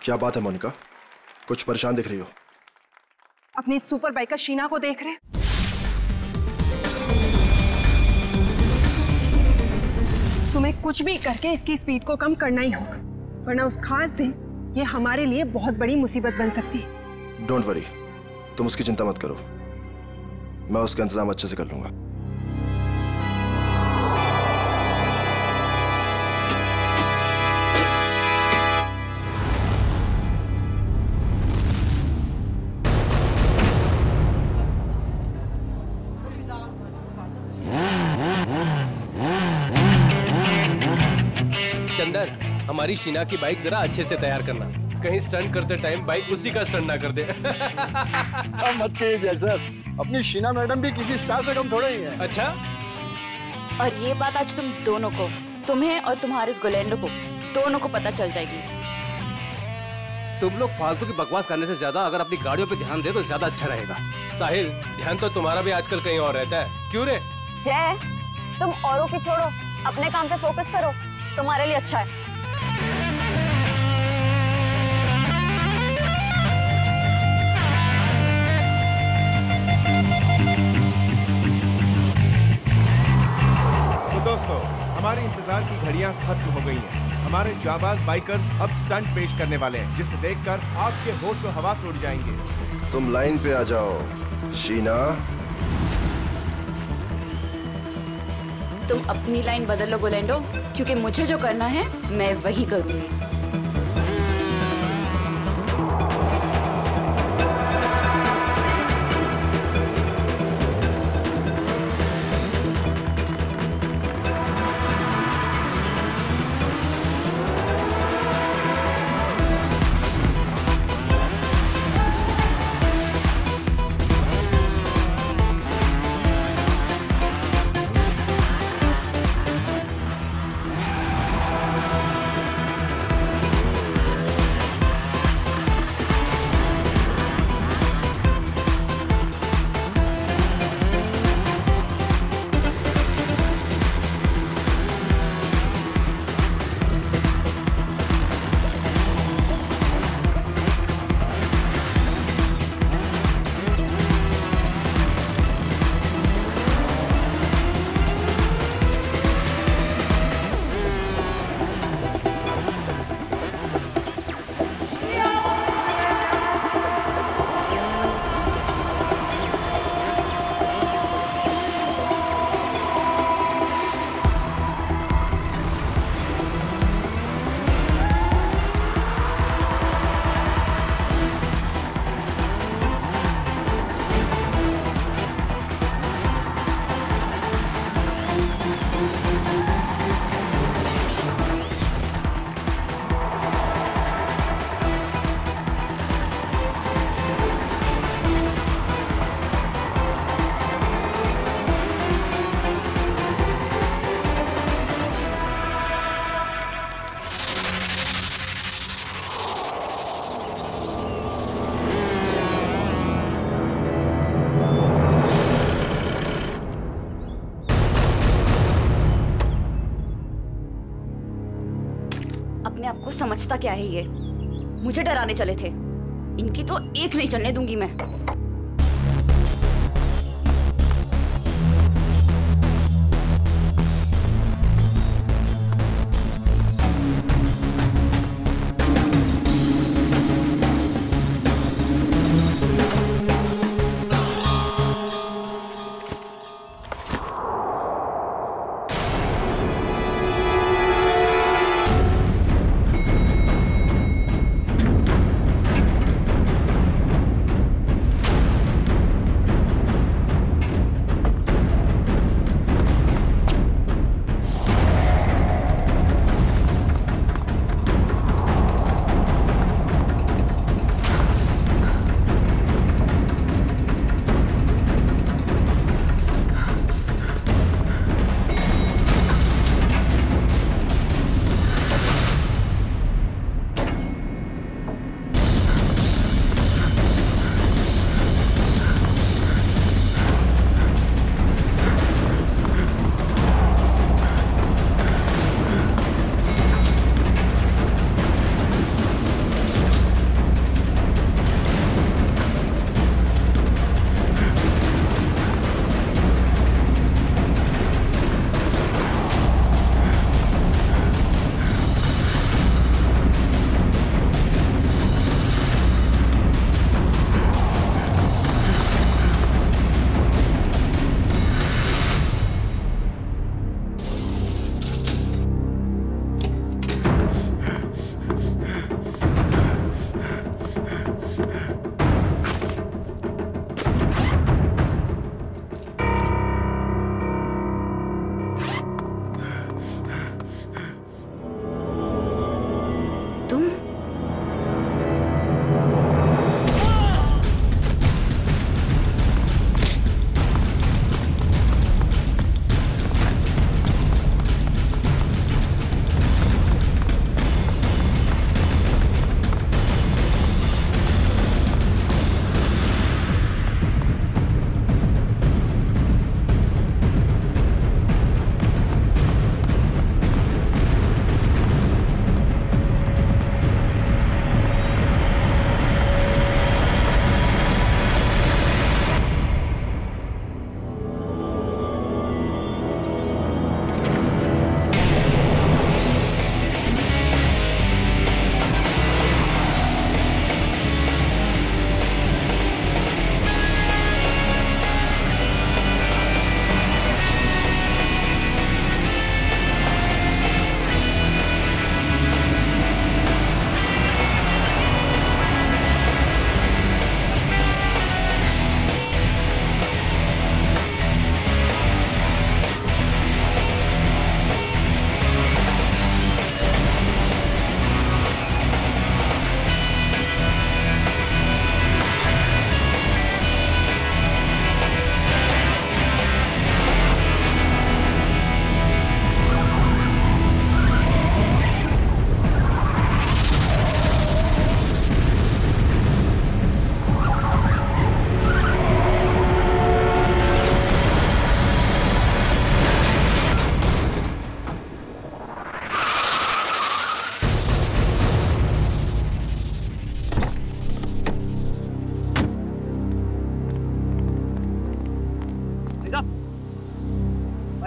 क्या बात है मोनिका, कुछ परेशान दिख रही हो? अपनी सुपर बाइकर शीना को देख रहे? तुम्हें कुछ भी करके इसकी स्पीड को कम करना ही होगा, वरना उस खास दिन ये हमारे लिए बहुत बड़ी मुसीबत बन सकती है। डोंट वरी, तुम उसकी चिंता मत करो, मैं उसका इंतजाम अच्छे से कर लूंगा। चंदर, हमारी शीना की बाइक जरा अच्छे से तैयार करना, कहीं स्टंट करते टाइम बाइक उसी का स्टंट ना कर दे। सब मत कहिए सर, अपनी शीना मैडम भी किसी स्टार से कम थोड़े ही है। अच्छा, और ये बात आज तुम दोनों को, तुम्हें और तुम्हारे उस गोलेंडो को, दोनों को पता चल जाएगी। तुम लोग फालतू की बकवास करने से ज्यादा अगर अपनी गाड़ियों पे ध्यान दे तो ज्यादा अच्छा रहेगा। साहिल, ध्यान तो तुम्हारा भी आजकल कहीं और रहता है, क्यों रे? जय, तुम औरों की छोड़ो, अपने काम पे फोकस करो, तुम्हारे लिए अच्छा है। तो दोस्तों, हमारे इंतजार की घड़ियां खत्म हो गई हैं। हमारे जाबाज बाइकर्स अब स्टंट पेश करने वाले हैं, जिसे देखकर आपके होश और हवास उड़ जाएंगे। तुम लाइन पे आ जाओ शीना। तुम अपनी लाइन बदल लो गोलेंडो, क्योंकि मुझे जो करना है मैं वही करूंगी। अपने आप को समझता क्या है ये? मुझे डराने चले थे, इनकी तो एक नहीं चलने दूंगी मैं।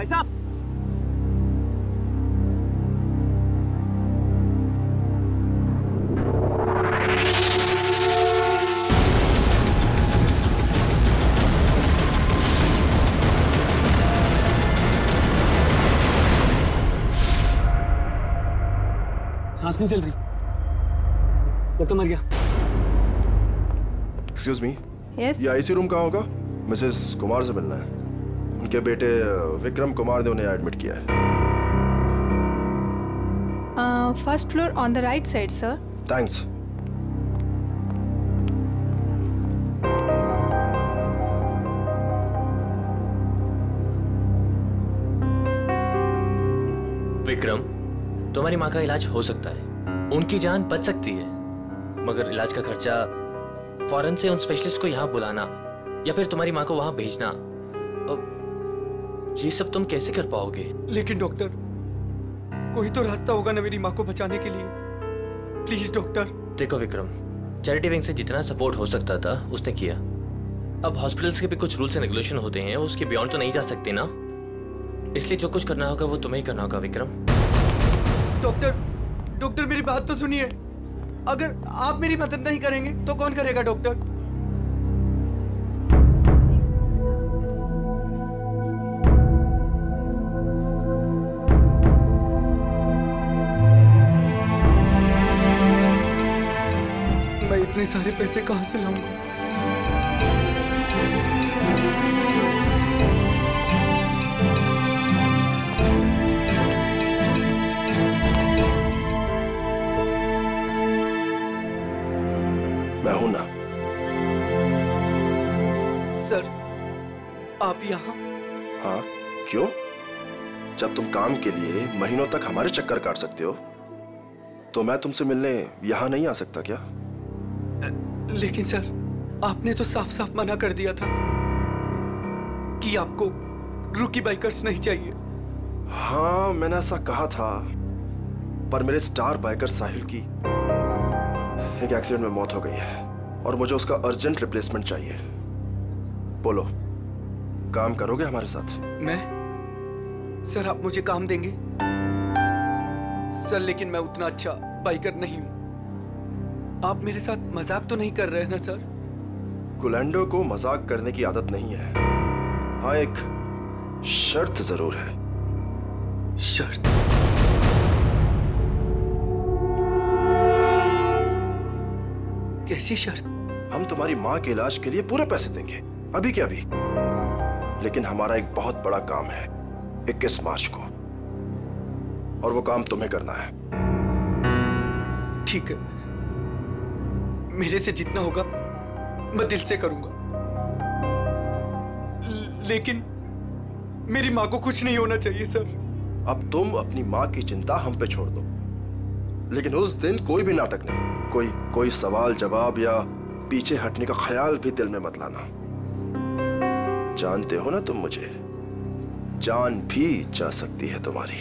भाई साहब। सांस नहीं चल रही, या तो मर गया। एक्सक्यूज मी, यस ये आईसी रूम कहाँ होगा? मिसेस कुमार से मिलना है। उनके बेटे विक्रम कुमार ने उन्हें एडमिट किया है। First floor on the right side sir. Thanks. Vikram, तुम्हारी माँ का इलाज हो सकता है, उनकी जान बच सकती है, मगर इलाज का खर्चा फौरन से उन स्पेशलिस्ट को यहाँ बुलाना या फिर तुम्हारी माँ को वहाँ भेजना, अब ये सब तुम कैसे कर पाओगे? लेकिन डॉक्टर, कोई तो रास्ता होगा ना मेरी माँ को बचाने के लिए। Please doctor. देखो विक्रम, चैरिटी विंग से जितना सपोर्ट हो सकता था उसने किया। अब हॉस्पिटल्स के भी कुछ रूल्स एंड रेगुलेशन होते हैं, उसके बियॉन्ड तो नहीं जा सकते ना, इसलिए जो कुछ करना होगा वो तुम्हें ही करना होगा विक्रम। डॉक्टर मेरी बात तो सुनिए। अगर आप मेरी मदद नहीं करेंगे तो कौन करेगा डॉक्टर? मैं इतने सारे पैसे कहां से लाऊंगा? मैं हूं ना। सर, आप यहाँ? हाँ, क्यों? जब तुम काम के लिए महीनों तक हमारे चक्कर काट सकते हो, तो मैं तुमसे मिलने यहाँ नहीं आ सकता क्या? लेकिन सर, आपने तो साफ साफ मना कर दिया था कि आपको रूकी बाइकर्स नहीं चाहिए। हाँ, मैंने ऐसा कहा था, पर मेरे स्टार बाइकर साहिल की एक एक्सीडेंट में मौत हो गई है और मुझे उसका अर्जेंट रिप्लेसमेंट चाहिए। बोलो, काम करोगे हमारे साथ? मैं? सर, आप मुझे काम देंगे? सर, लेकिन मैं उतना अच्छा बाइकर नहीं हूं। आप मेरे साथ मजाक तो नहीं कर रहे हैं ना सर? गुलैंडो को मजाक करने की आदत नहीं है। हाँ, एक शर्त जरूर है। शर्त? कैसी शर्त? हम तुम्हारी माँ के इलाज के लिए पूरे पैसे देंगे, अभी के अभी। लेकिन हमारा एक बहुत बड़ा काम है 21 मार्च को, और वो काम तुम्हें करना है। ठीक है, मेरे से जितना होगा मैं दिल से करूंगा, लेकिन मेरी माँ को कुछ नहीं होना चाहिए सर। अब तुम अपनी माँ की चिंता हम पे छोड़ दो, लेकिन उस दिन कोई भी नाटक नहीं, कोई सवाल जवाब या पीछे हटने का ख्याल भी दिल में मत लाना। जानते हो ना तुम मुझे, जान भी जा सकती है तुम्हारी।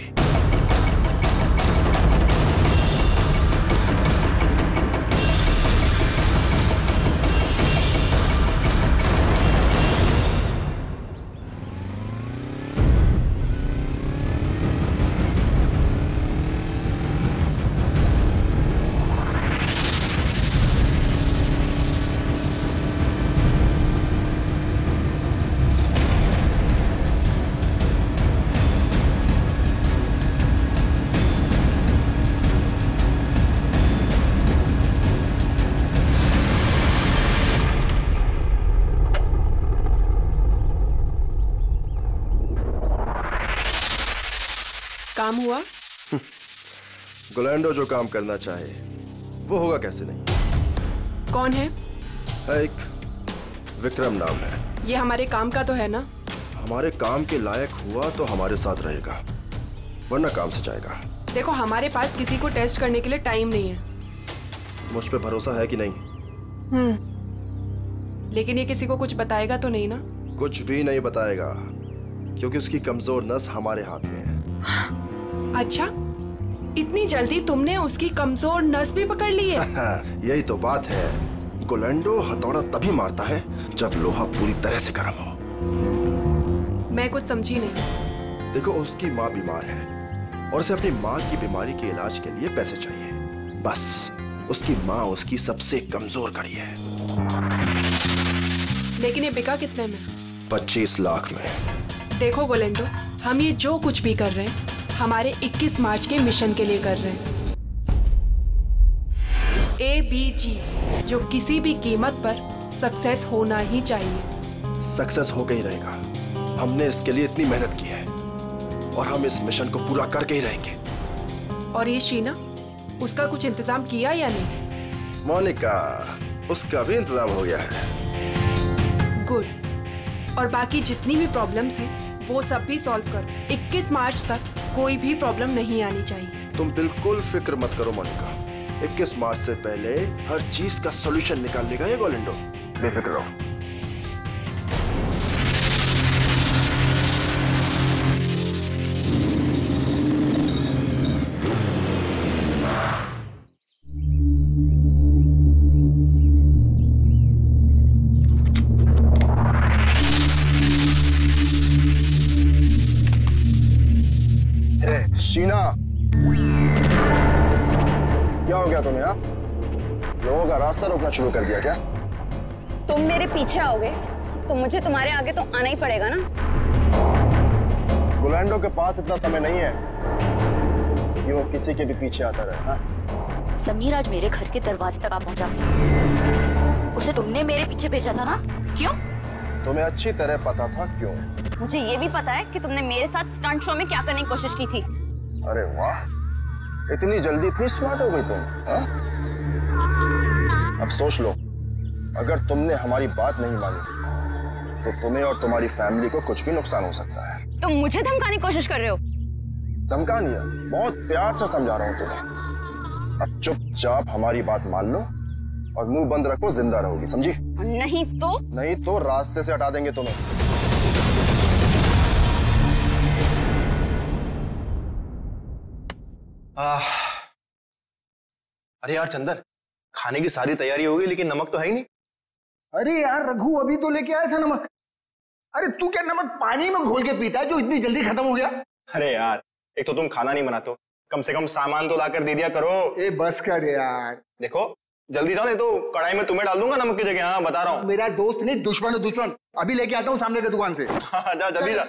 काम हुआ? गुलैंडो जो काम करना चाहे वो होगा कैसे नहीं। कौन है? एक विक्रम नाम है। ये हमारे काम का तो है ना? हमारे काम के लायक हुआ तो हमारे साथ रहेगा, वरना काम से जाएगा। देखो, हमारे पास किसी को टेस्ट करने के लिए टाइम नहीं है। मुझ पे भरोसा है कि नहीं? लेकिन ये किसी को कुछ बताएगा तो नहीं ना? कुछ भी नहीं बताएगा, क्योंकि उसकी कमजोर नस हमारे हाथ में है। अच्छा, इतनी जल्दी तुमने उसकी कमजोर नस भी पकड़ ली है? यही तो बात है। गुलैंडो हथौड़ा तभी मारता है जब लोहा पूरी तरह से गर्म हो। मैं कुछ समझी नहीं। देखो, उसकी माँ बीमार है और उसे अपनी माँ की बीमारी के इलाज के लिए पैसे चाहिए। बस उसकी माँ उसकी सबसे कमजोर कड़ी है। लेकिन ये बिका कितने में? 25 लाख में। देखो गोलेंडो, हम ये जो कुछ भी कर रहे हैं हमारे 21 मार्च के मिशन के लिए कर रहे हैं। ABG, जो किसी भी कीमत पर सक्सेस होना ही चाहिए। सक्सेस होकर ही रहेगा। हमने इसके लिए इतनी मेहनत की है और हम इस मिशन को पूरा करके ही रहेंगे। और ये शीना, उसका कुछ इंतजाम किया या नहीं? मोनिका, उसका भी इंतजाम हो गया है। गुड। और बाकी जितनी भी प्रॉब्लम्स हैं वो सब भी सॉल्व करो। 21 मार्च तक कोई भी प्रॉब्लम नहीं आनी चाहिए। तुम बिल्कुल फिक्र मत करो मोनिका, 21 मार्च से पहले हर चीज का सॉल्यूशन निकाल लेगा ये गोलेंडो। बेफिक्र रहो। शीना, क्या हो गया तुम्हें? लोगों का रास्ता रोकना शुरू कर दिया क्या? तुम मेरे पीछे आओगे तो मुझे तुम्हारे आगे तो आना ही पड़ेगा ना। गोलेंडो के पास इतना समय नहीं है कि वो किसी के भी पीछे आता रहे। हाँ? समीर आज मेरे घर के दरवाजे तक आ पहुंचा। उसे तुमने मेरे पीछे भेजा था ना? क्यों? तुम्हें अच्छी तरह पता था क्यों। मुझे ये भी पता है कि तुमने मेरे साथ स्टंट शो में क्या करने की कोशिश की थी। अरे वाह, इतनी जल्दी इतनी स्मार्ट हो गई तुम। हाँ? अब सोच लो, अगर तुमने हमारी बात नहीं मानी तो तुम्हें और तुम्हारी फैमिली को कुछ भी नुकसान हो सकता है। तुम मुझे धमकाने की कोशिश कर रहे हो? धमका दिया? बहुत प्यार से समझा रहा हूं तुम्हें। अब चुपचाप हमारी बात मान लो और मुंह बंद रखो, जिंदा रहोगी, समझी? नहीं तो रास्ते से हटा देंगे तुम्हें। अरे यार चंदर, खाने की सारी तैयारी हो गई लेकिन नमक तो है ही नहीं। अरे यार रघु, अभी तो लेके आया था नमक। अरे तू क्या नमक पानी में घोल के पीता है जो इतनी जल्दी खत्म हो गया? अरे यार, एक तो तुम खाना नहीं बनाते हो, कम से कम सामान तो लाकर दे दिया करो। ए बस कर यार। देखो जल्दी जाओ, नहीं तो कढ़ाई में तुम्हें डाल दूंगा नमक की जगह। हाँ बता रहा हूँ। मेरा दोस्त नहीं, दुश्मन है दुश्मन। अभी लेके आता हूँ सामने की दुकान से। जा जल्दी जा।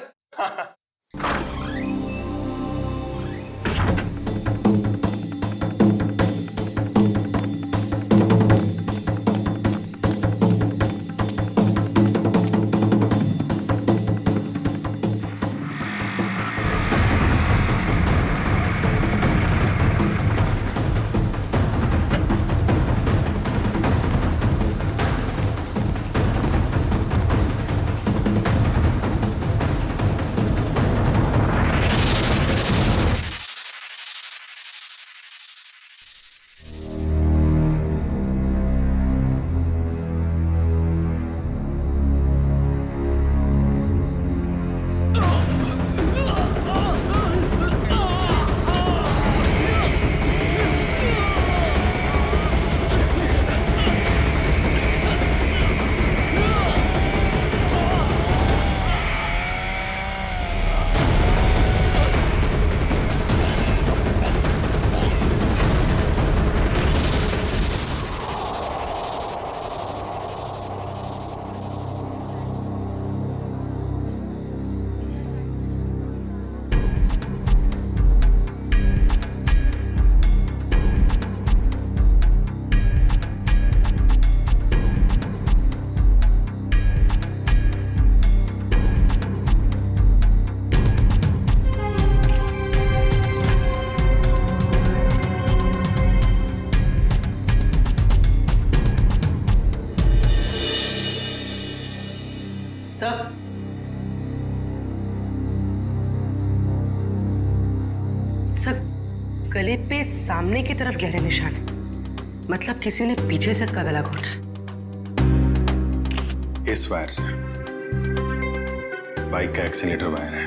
सर, गले पे सामने की तरफ गहरे निशान है, मतलब किसी ने पीछे से इसका गला घोटा। इस वायर से बाइक का एक्सीलेटर वायर है।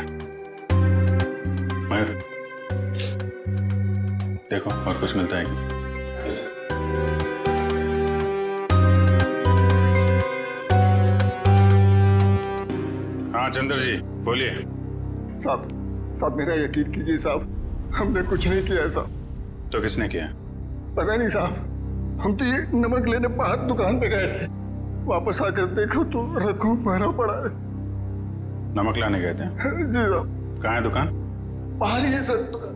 मयूर देखो और कुछ मिलता है क्या? हाँ चंद्र जी बोलिए। साहब साहब मेरा यकीन कीजिए साहब, हमने कुछ नहीं किया साहब। तो किसने किया? पता नहीं साहब, हम तो ये नमक लेने बाहर दुकान पे गए थे, वापस आकर देखो तो रघु मरा पड़ा है। नमक लाने गए थे? जी साहब। कहाँ है दुकान? बाहर ही है सर दुकान।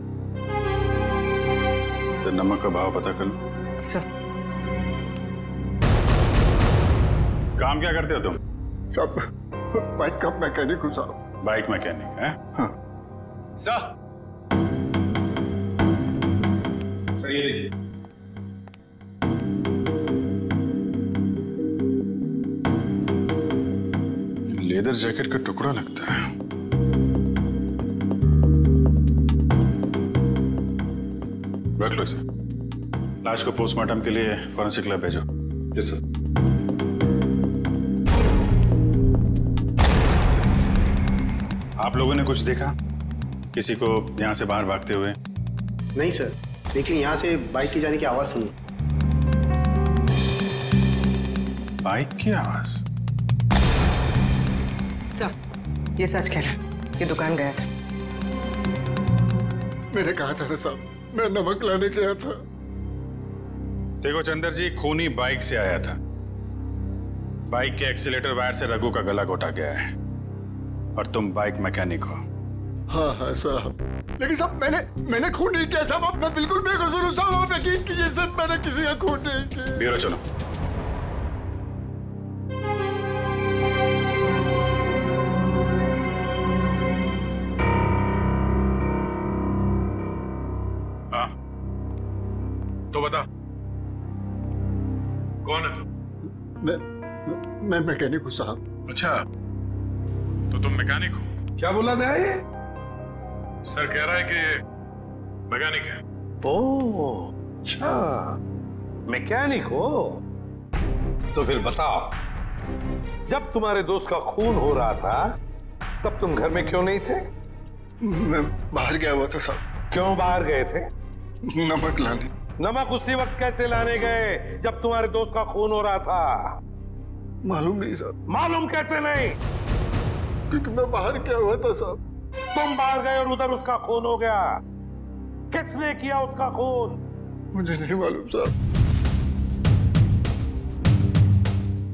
तो नमक का भाव पता कर लो। सर। काम क्या करते हो तुम? साहब बाइक का मैकेनिक हूँ साहब। बाइक मैकेनिक है? हाँ। सर ये देखिए, लेदर जैकेट का टुकड़ा लगता है। रख लो इसे। लाश को पोस्टमार्टम के लिए फॉरेंसिक लैब भेजो। Yes sir. आप लोगों ने कुछ देखा किसी को यहां से बाहर भागते हुए? नहीं सर, लेकिन यहाँ से बाइक की जाने की आवाज सुनी। बाइक की आवाज? सर, ये सच कह रहा है, ये दुकान गया था। मैंने कहा था ना साहब, मैं नमक लाने गया था। देखो चंदर जी, खूनी बाइक से आया था। बाइक के एक्सीलेटर वायर से रघु का गला घोटा गया है और तुम बाइक मैकेनिक हो। हाँ हाँ साहब, लेकिन साहब मैंने खून नहीं किया साहब, मैं बिल्कुल बेकसूर हूँ साहब, आप यकीन कीजिए सर, मैंने किसी का खून नहीं किया। ब्यूरो चलो। हाँ तो बता, कौन है तू? मैं मैकेनिक हूँ साहब। अच्छा, तो तुम मैकेनिक हो? क्या बोला था ये? सर कह रहा है कि ये मैकेनिक है। ओह अच्छा, मैकेनिक हो? तो फिर बताओ, जब तुम्हारे दोस्त का खून हो रहा था तब तुम घर में क्यों नहीं थे? मैं बाहर गया हुआ था साहब। क्यों बाहर गए थे? नमक लाने। नमक उसी वक्त कैसे लाने गए जब तुम्हारे दोस्त का खून हो रहा था? मालूम नहीं साहब। मालूम कैसे नहीं? क्योंकि मैं बाहर गया हुआ था साहब। तुम बाहर गए और उधर उसका खून हो गया। किसने किया उसका खून? मुझे नहीं मालूम साहब।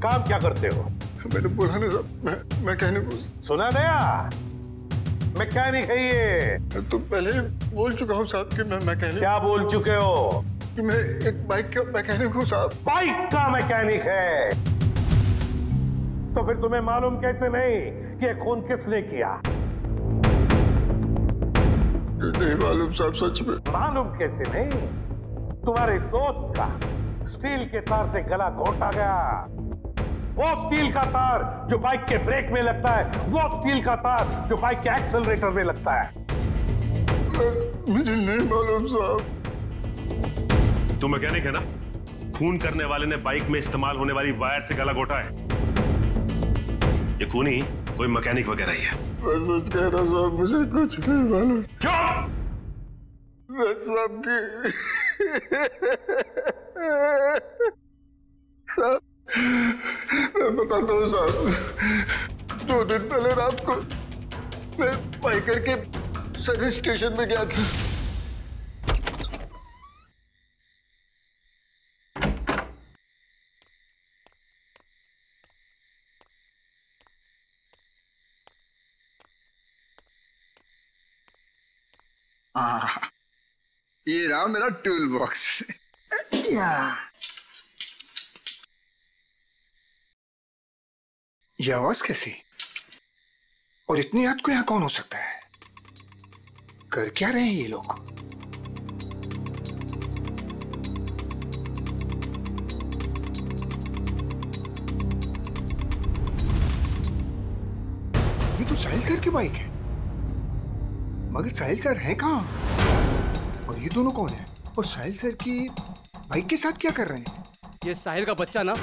काम क्या करते हो? मैंने बोला ना साहब, मैं मैकेनिक हूँ। सुना गया? मैकेनिक है ये। तो पहले बोल चुका हूँ साहब कि मैं मैकेनिक। क्या बोल चुके हो? कि मैं एक बाइक का मैकेनिक हूँ साहब। बाइक का मैकेनिक है? तो फिर तुम्हें मालूम कैसे नहीं कि खून किसने किया? नहीं मालूम साहब, सच में। मालूम कैसे नहीं? तुम्हारे दोस्त का स्टील के तार से गला घोटा गया। वो स्टील का तार जो बाइक के ब्रेक में लगता है, वो स्टील का तार जो बाइक के एक्सेलरेटर में लगता है। मुझे नहीं मालूम साहब। तू मैकेनिक है ना? खून करने वाले ने बाइक में इस्तेमाल होने वाली वायर से गला घोटा है। ये खूनी कोई मैकेनिक वगैरह ही है। मैं सच कह रहा साहब, मुझे कुछ नहीं मालूम। चुप! मैं सबकी साहब, मैं बताता हूँ साहब, 2 दिन पहले रात को मैं बाइकर के सर्विस स्टेशन में गया था। ये रहा मेरा टूल बॉक्स। ये आवाज कैसी? और इतनी रात को यहाँ कौन हो सकता है? कर क्या रहे हैं ये लोग? ये तो साहिल सर की बाइक है, मगर साहिल सर है कहाँ? और ये दोनों कौन है? और साहिल सर की बाइक के साथ क्या कर रहे हैं? ये साहिल का बच्चा ना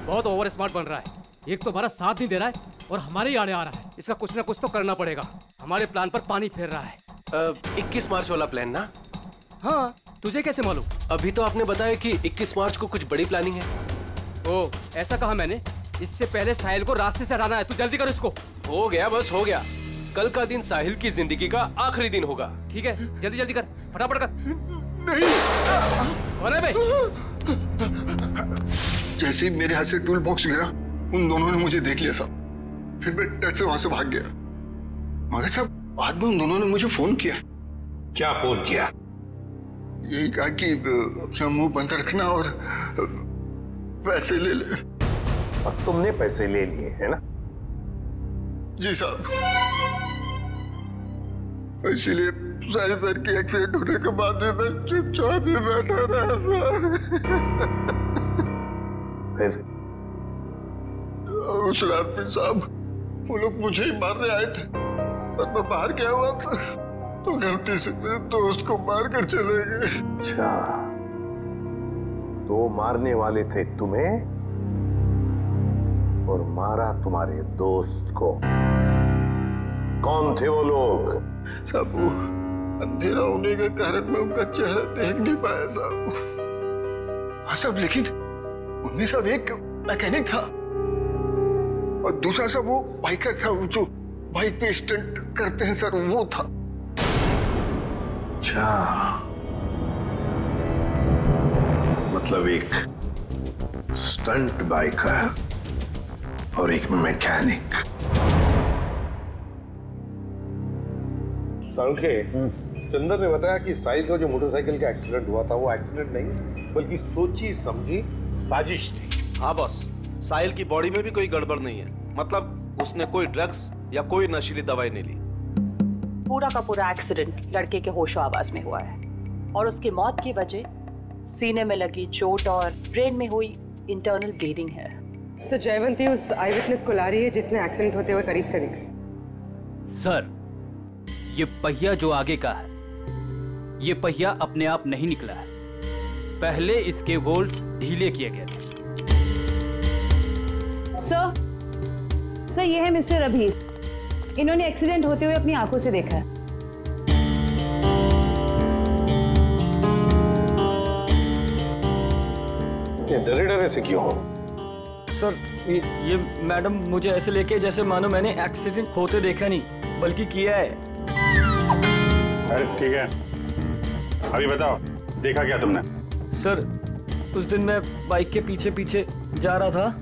बहुत ओवर स्मार्ट बन रहा है। एक तो हमारा साथ नहीं दे रहा है और हमारे ही आड़े आ रहा है। इसका कुछ ना कुछ तो करना पड़ेगा। हमारे प्लान पर पानी फेर रहा है। 21 मार्च वाला प्लान ना? हाँ, तुझे कैसे मालूम? अभी तो आपने बताया कि 21 मार्च को कुछ बड़ी प्लानिंग है। ओ, ऐसा कहा मैंने। इससे पहले साहिल को रास्ते से हटाना है। तू जल्दी कर इसको। हो गया, बस हो गया। कल का दिन साहिल की जिंदगी का आखिरी दिन होगा। ठीक है, जल्दी जल्दी कर, फटाफट कर। नहीं। कौन है भाई? जैसे ही मेरे हाथ से टूल बॉक्स गिरा, उन दोनों ने मुझे देख लिया साहब। फिर मैं डर से वहां से भाग गया। मगर साहब बाद में उन दोनों ने मुझे फोन किया। क्या फोन किया? यही कहा कि अपना मुंह बंद रखना और पैसे ले ले। और तुमने पैसे ले लिए है ना? जी साहब। इसीलिए साहिल सर की एक्सीडेंट होने के बाद भी मैं चुपचाप ही बैठा रहा सर। फिर उस रात में साहब वो लोग मुझे ही मारने आए थे, पर मैं बाहर गया हुआ था तो गलती से मेरे दोस्त को मार कर चले गए। अच्छा, तो मारने वाले थे तुम्हें और मारा तुम्हारे दोस्त को। कौन थे वो लोग? साहब वो अंधेरा होने के कारण मैं उनका चेहरा देख नहीं पाया साहब। हाँ साहब, लेकिन उनमें सब एक मैकेनिक था और दूसरा सब वो बाइकर था, वो जो बाइक पे स्टंट करते हैं सर, वो था। अच्छा, मतलब एक स्टंट बाइकर और एक मैकेनिक। के चंदर ने बताया कि साहिल का जो मोटरसाइकिल का एक्सीडेंट हुआ था वो एक्सीडेंट नहीं बल्कि सोची समझी साजिश थी। हाँ बॉस, साहिल की बॉडी में भी कोई गड़बड़ नहीं है। मतलब उसने कोई ड्रग्स या कोई नशीली दवाई नहीं ली। पूरा का पूरा एक्सीडेंट लड़के के होशो आवाज में हुआ है और उसकी मौत की वजह सीने में लगी चोट और ब्रेन में हुई इंटरनल ब्लीडिंग है। सर जयवंती उस आई विटनेस को ला रही है जिसने एक्सीडेंट होते हुए करीब से देखा। सर, ये पहिया जो आगे का है, ये पहिया अपने आप नहीं निकला है। पहले इसके बोल्ट ढीले किए गए थे। सर ये है मिस्टर अभीर। इन्होंने एक्सीडेंट होते हुए अपनी आंखों से देखा है। डरे डरे से क्यों हो? सर ये मैडम मुझे ऐसे लेके जैसे मानो मैंने एक्सीडेंट होते देखा नहीं बल्कि किया है। अरे ठीक है, अभी बताओ देखा क्या तुमने? सर उस दिन मैं बाइक के पीछे पीछे जा रहा था।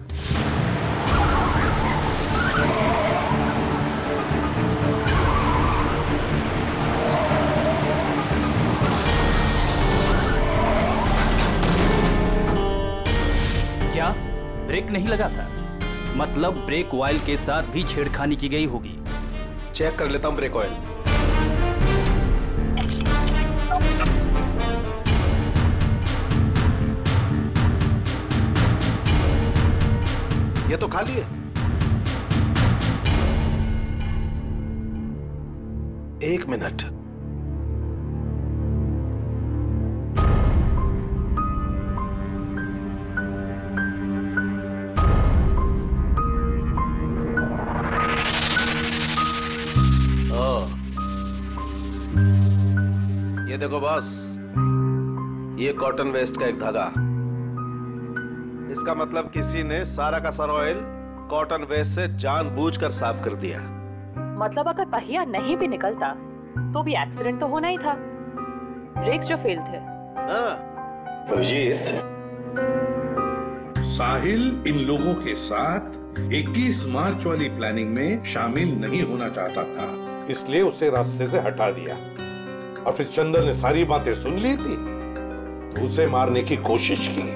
क्या ब्रेक नहीं लगा था? मतलब ब्रेक ऑयल के साथ भी छेड़खानी की गई होगी। चेक कर लेता हूं ब्रेक ऑयल। ये तो खाली है। एक मिनट। ये देखो बॉस, ये कॉटन वेस्ट का एक धागा। इसका मतलब किसी ने सारा का सारा ऑयल कॉटन वेस्ट से जानबूझकर साफ कर दिया। मतलब अगर पहिया नहीं भी निकलता तो भी एक्सीडेंट तो होना ही था। ब्रेक्स जो फेल थे। अभिजीत, साहिल इन लोगों के साथ 21 मार्च वाली प्लानिंग में शामिल नहीं होना चाहता था, इसलिए उसे रास्ते से हटा दिया और फिर चंदर ने सारी बातें सुन ली थी तो उसे मारने की कोशिश की।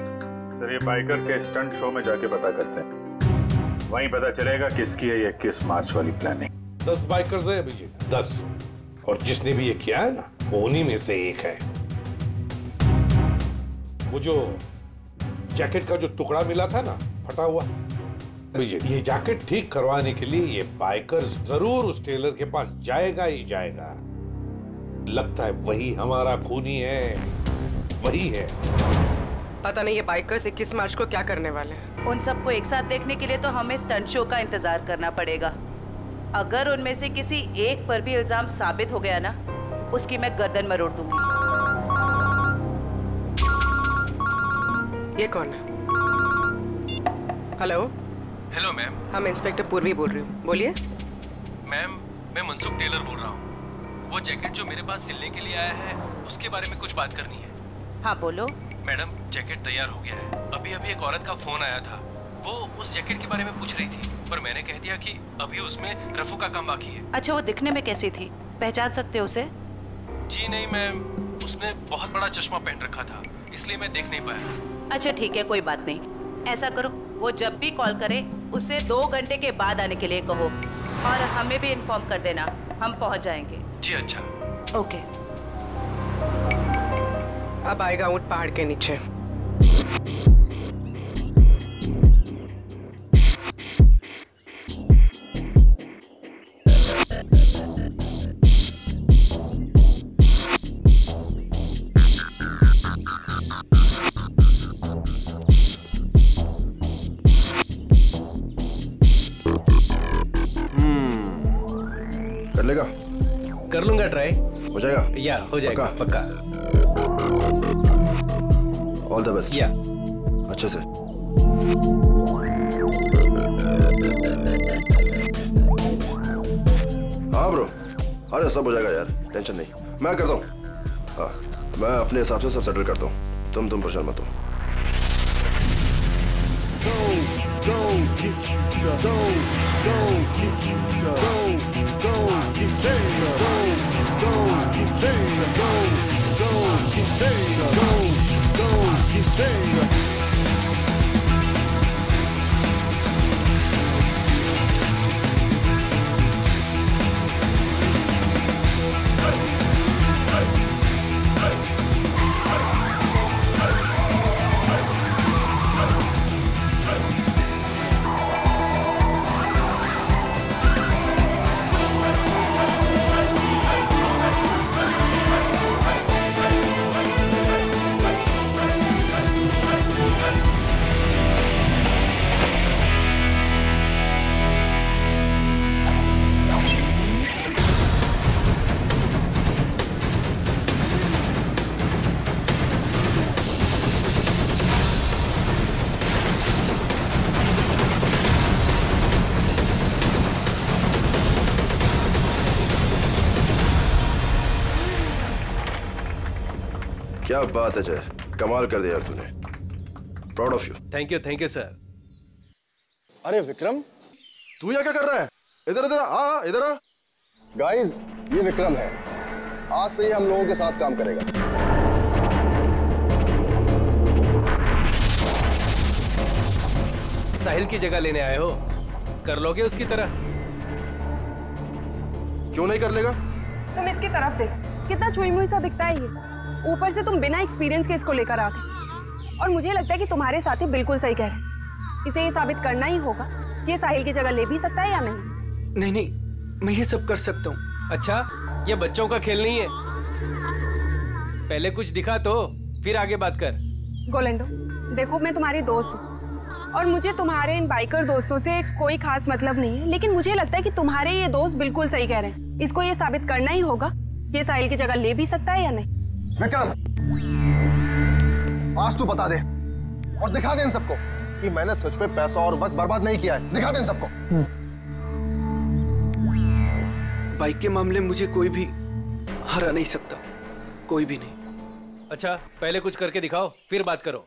सर ये बाइकर के स्टंट शो में जाके पता करते हैं, वहीं पता चलेगा किसकी है ये 21 मार्च वाली प्लानिंग। 10 बाइकर्स है अभिजीत, 10, और जिसने भी ये किया है ना वो उन्हीं में से एक है। वो जो जैकेट का जो टुकड़ा मिला था ना फटा हुआ, अभिजीत ये जैकेट ठीक करवाने के लिए ये बाइकर जरूर उस टेलर के पास जाएगा ही जाएगा। लगता है वही हमारा खूनी है, वही है। पता नहीं ये बाइकर्स 21 मार्च को क्या करने वाले हैं। उन सबको एक साथ देखने के लिए तो हमें स्टंट शो का इंतजार करना पड़ेगा। अगर उनमें से किसी एक पर भी इल्जाम साबित हो गया ना, उसकी मैं गर्दन मरोड़ दूंगी। ये कौन है? हेलो। Hello ma'am. हम इंस्पेक्टर पूर्वी बोल रही हूँ, बोलिए। मैम मैं मनसुख टेलर बोल रहा हूँ। वो जैकेट जो मेरे पास सिलने के लिए आया है उसके बारे में कुछ बात करनी है। हाँ बोलो। मैडम जैकेट तैयार हो गया है। अभी अभी एक औरत का फोन आया था, वो उस जैकेट के बारे में पूछ रही थी, पर मैंने कह दिया कि अभी उसमें रफू का काम बाकी है। अच्छा, वो दिखने में कैसी थी, पहचान सकते हो उसे? जी नहीं मैम, उसने बहुत बड़ा चश्मा पहन रखा था, इसलिए मैं देख नहीं पाया। अच्छा ठीक है, कोई बात नहीं। ऐसा करो, वो जब भी कॉल करे उसे 2 घंटे के बाद आने के लिए कहो और हमें भी इन्फॉर्म कर देना, हम पहुंच जाएंगे। जी अच्छा। ओके। अब आएगा ऊंट पहाड़ के नीचे। कर लेगा? कर लूंगा ट्राई। हो जाएगा? या हो जाएगा पक्का। All the best. या अच्छे से। हाँ ब्रो, अरे सब हो जाएगा यार, टेंशन नहीं, मैं करता हूँ। हाँ, मैं अपने हिसाब से सब सेटल करता हूँ, तुम परेशान मत हो। Go get you some. Go get you some. Go get you some. Go get you some. Go get you some. Go get you some. क्या बात है जय, कमाल कर दिया यार तूने, proud of you. Thank you sir. अरे विक्रम, तू यहाँ क्या कर रहा है? इधर इधर आ, इधर आ। गाइस, ये विक्रम है, आज से ये हम लोगों के साथ काम करेगा। साहिल की जगह लेने आए हो, कर लोगे उसकी तरह? क्यों नहीं कर लेगा? तुम इसकी तरफ देख, कितना छुई मुई सा दिखता है ये। ऊपर से तुम बिना एक्सपीरियंस के इसको लेकर आ गए, और मुझे लगता है कि तुम्हारे साथी बिल्कुल सही कह रहे हैं। इसे ये साबित करना ही होगा कि ये साहिल की जगह ले भी सकता है या नहीं। नहीं, मैं ये सब कर सकता हूँ। अच्छा, ये बच्चों का खेल नहीं है, पहले कुछ दिखा तो फिर आगे बात कर। गोलेंडो, देखो मैं तुम्हारी दोस्त हूँ और मुझे तुम्हारे इन बाइकर दोस्तों से कोई खास मतलब नहीं है, लेकिन मुझे लगता है कि तुम्हारे ये दोस्त बिल्कुल सही कह रहे हैं। इसको ये साबित करना ही होगा कि ये साहिल की जगह ले भी सकता है या नहीं। विक्रम, आज तू बता दे और दिखा दे इन सबको कि मैंने तुझ पे पैसा और वक्त बर्बाद नहीं किया है। दिखा दे इन सबको। बाइक के मामले में मुझे कोई भी हरा नहीं सकता, कोई भी नहीं। अच्छा, पहले कुछ करके दिखाओ, फिर बात करो।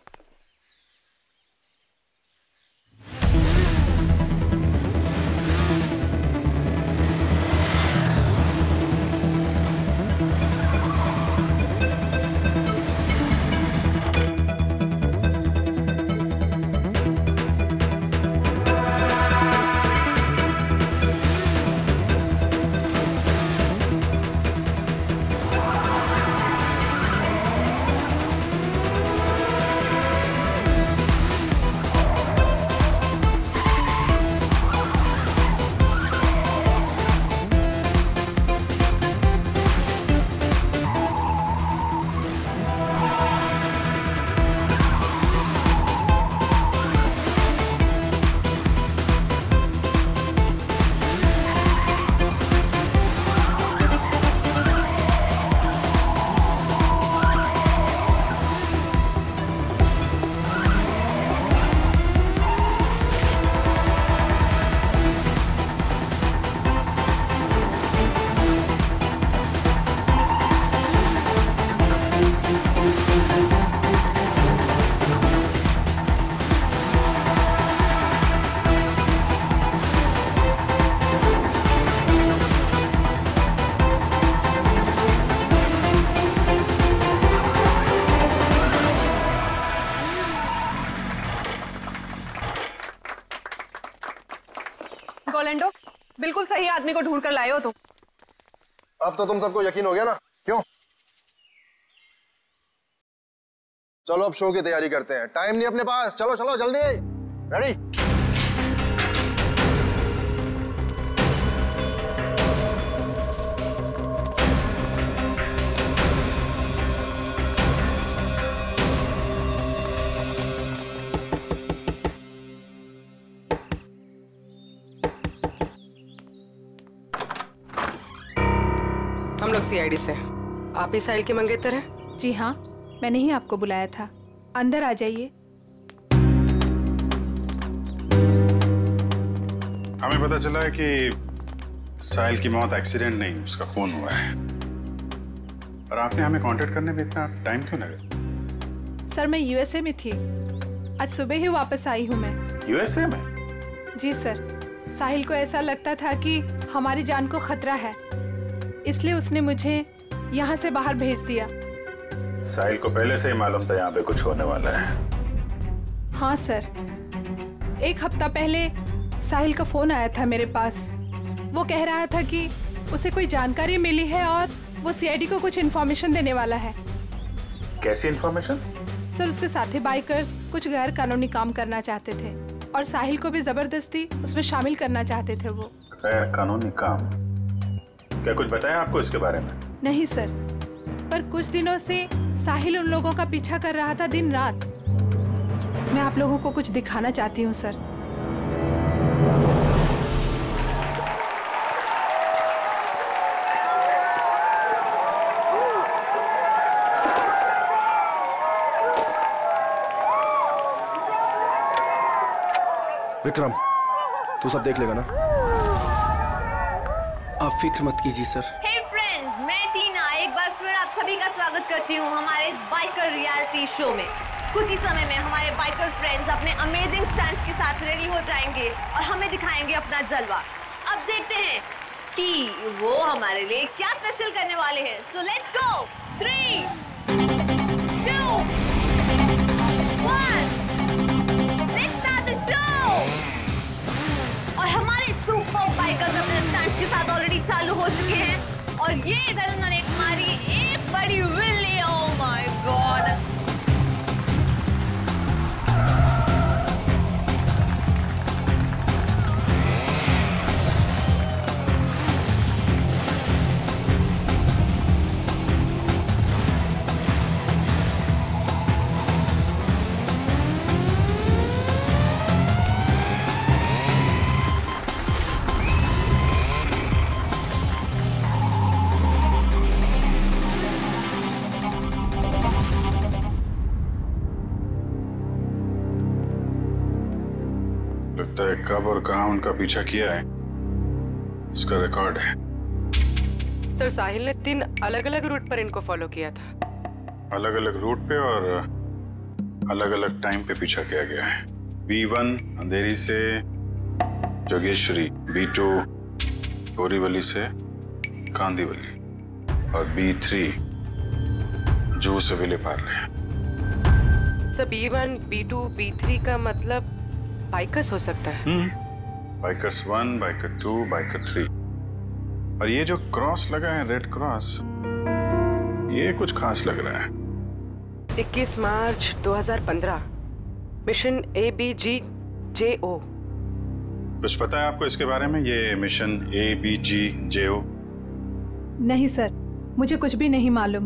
ऑर्लैंडो, बिल्कुल सही आदमी को ढूंढ कर लाए हो तुम। अब तो तुम सबको यकीन हो गया ना? क्यों? चलो अब शो की तैयारी करते हैं, टाइम नहीं अपने पास। चलो चलो जल्दी, रेडी? हम लोग सीआईडी से। आप ही साहिल के मंगेतर हैं? जी हाँ, मैंने ही आपको बुलाया था। अंदर आ जाइए। हमें पता चला है कि साहिल की मौत एक्सीडेंट नहीं, उसका खून हुआ है। और आपने हमें कांटेक्ट करने में इतना टाइम क्यों लगा? सर मैं यूएसए में थी, आज सुबह ही वापस आई हूँ मैं। यूएसए में? जी सर, साहिल को ऐसा लगता था कि हमारी जान को खतरा है, इसलिए उसने मुझे यहाँ से बाहर भेज दिया। साहिल को पहले से ही मालूम था यहाँ पे कुछ होने वाला है? हाँ सर, 1 हफ्ता पहले साहिल का फोन आया था मेरे पास। वो कह रहा था कि उसे कोई जानकारी मिली है और वो सीआईडी को कुछ इन्फॉर्मेशन देने वाला है। कैसी इन्फॉर्मेशन? सर उसके साथी बाइकर्स कुछ गैर कानूनी काम करना चाहते थे और साहिल को भी जबरदस्ती उसमें शामिल करना चाहते थे। वो गैर कानूनी काम? क्या कुछ बताया आपको इसके बारे में? नहीं सर, पर कुछ दिनों से साहिल उन लोगों का पीछा कर रहा था दिन रात। मैं आप लोगों को कुछ दिखाना चाहती हूँ सर। विक्रम, तू सब देख लेगा ना? आप फिक्र मत कीजिए सर। हे फ्रेंड्स, मैं टीना एक बार फिर आप सभी का स्वागत करती हूँ हमारे इस बाइकर रियलिटी शो में। कुछ ही समय में हमारे बाइकर फ्रेंड्स अपने अमेजिंग स्टंट्स के साथ रेडी हो जाएंगे और हमें दिखाएंगे अपना जलवा। अब देखते हैं कि वो हमारे लिए क्या स्पेशल करने वाले हैं। So let's go. 3, 2, 1, let's start the show. और हमारे सुपर बाइकर्स अपने स्टंट्स के साथ ऑलरेडी चालू हो चुके हैं और ये इधर उन्होंने मारी एक बड़ी विल्ली। Oh my God! लगता है कब और कहां उनका पीछा किया है इसका रिकॉर्ड है। सर साहिल ने 3 अलग-अलग रूट पर इनको फॉलो किया था। अलग-अलग रूट पे और अलग-अलग टाइम पे पीछा किया गया है। B1 अंधेरी से जोगेश्वरी, B2 बोरीवली से कांदीवली और B3 जूह से Vile Parle. Sir B1, B2, B3 का मतलब बाइकर्स हो सकता है। Bikers 1, biker 2, biker 3। और ये जो क्रॉस लगा है, रेड क्रॉस, ये कुछ खास लग रहा है। 21 मार्च 2015, मिशन ABGJO। कुछ पता है आपको इसके बारे में, ये मिशन ABGJO? नहीं सर, मुझे कुछ भी नहीं मालूम।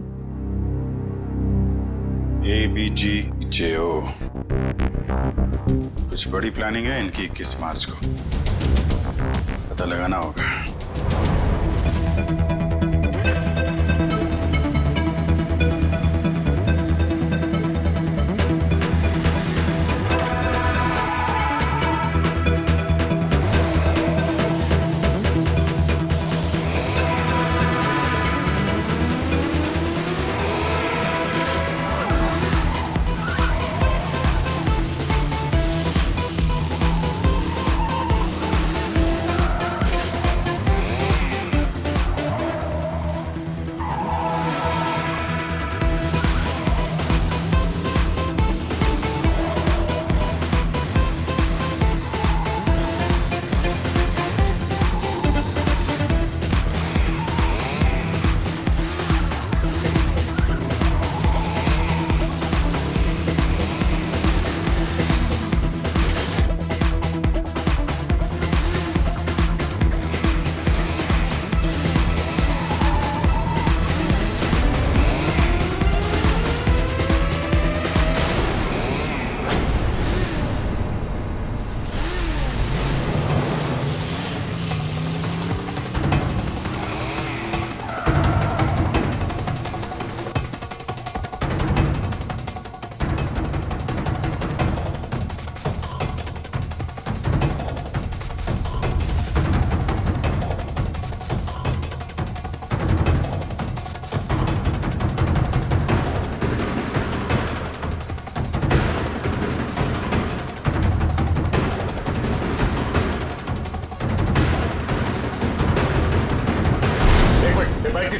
ABGJO कुछ बड़ी प्लानिंग है इनकी। 21 मार्च को पता लगाना होगा।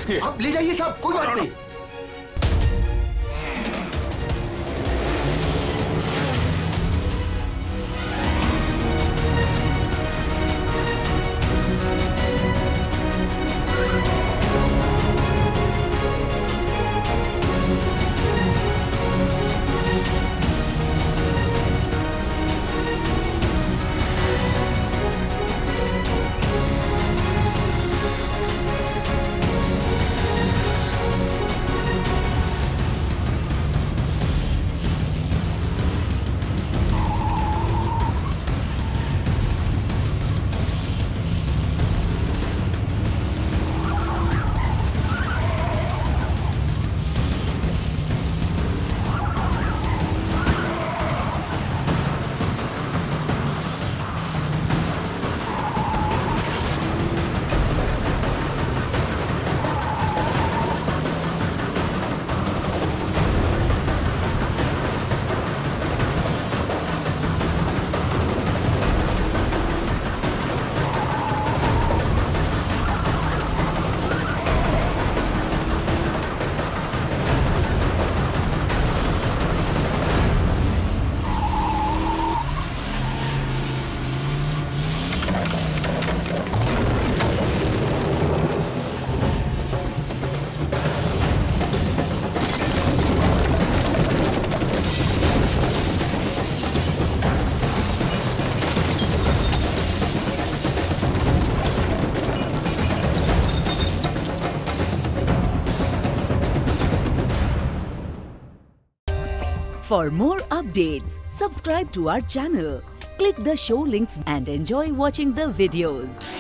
इसकी। आप ले जाइए साहब, कोई बात नहीं। For more updates, subscribe to our channel, click the show links and enjoy watching the videos.